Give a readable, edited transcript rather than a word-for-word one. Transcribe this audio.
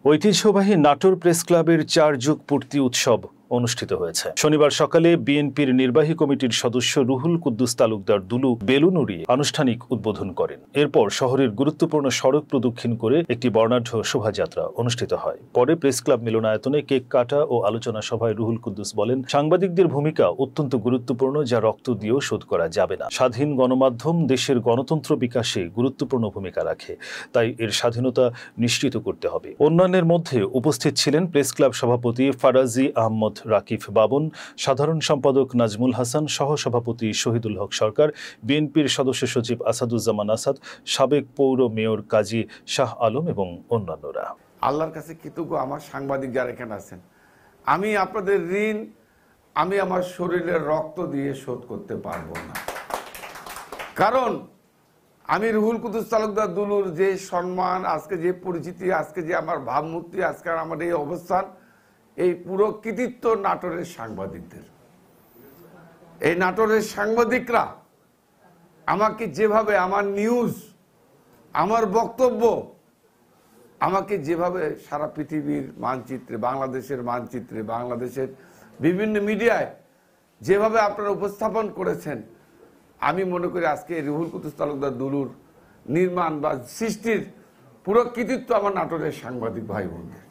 ঐতিহ্যবাহী নাটোর প্রেস ক্লাবের 4 যুগ পূর্তি উৎসব অনুষ্ঠিত হয়েছে। শনিবার সকালে বিএনপির নির্বাহী কমিটির সদস্য রুহুল কুদ্দুস তালুকদার দুলু বেলুন উড়িয়ে আনুষ্ঠানিক উদ্বোধন করেন। এরপর শহরের গুরুত্বপূর্ণ সড়ক প্রদক্ষিণ করে একটি বর্ণাঢ্য শোভাযাত্রা অনুষ্ঠিত হয়। পরে প্রেস ক্লাব মিলনায়তনে কেক কাটা ও আলোচনা সভায় রুহুল কুদ্দুস বলেন, সাংবাদিকদের ভূমিকা অত্যন্ত গুরুত্বপূর্ণ, যা রক্ত দিয়েও শোধ করা যাবে না। স্বাধীন গণমাধ্যম দেশের গণতন্ত্র বিকাশে গুরুত্বপূর্ণ ভূমিকা রাখে, তাই এর স্বাধীনতা নিশ্চিত করতে হবে। অন্যান্যের মধ্যে উপস্থিত ছিলেন প্রেস ক্লাব সভাপতি ফারাজি আহমদ রাকিফ বাবন, সাধারণ সম্পাদক নাজমুল হাসান, সহসভাপতি শহীদুল হক সরকার, বিএনপির সদস্য সচিব আসাদুজ্জামান আসাদ, সাবেক পৌর মেয়র কাজী শাহ আলম এবং অন্যান্যরা। আল্লাহর কাছে কৃতজ্ঞ আমার সাংবাদিক যারা এখানে আছেন। আমি আপনাদের ঋণ আমি আমার শরীরের রক্ত দিয়ে শোধ করতে পারবো না, কারণ আমি রুহুল কুদ্দুস তালুকদার দুলুর যে সম্মান, আজকে যে পরিচিতি, আজকে যে আমার ভাবমূর্তি, আজকে আমার এই অবস্থান, এই পুরো কৃতিত্ব নাটোরের সাংবাদিকদের। এই নাটোরের সাংবাদিকরা আমাকে যেভাবে আমার নিউজ, আমার বক্তব্য, আমাকে যেভাবে সারা পৃথিবীর মানচিত্রে, বাংলাদেশের মানচিত্রে, বাংলাদেশের বিভিন্ন মিডিয়ায় যেভাবে আপনারা উপস্থাপন করেছেন, আমি মনে করি আজকে রুহুল কুদ্দুস তালুকদার দুলুর নির্মাণ বা সৃষ্টির পুরো কৃতিত্ব আমার নাটোরের সাংবাদিক ভাই বোনদের।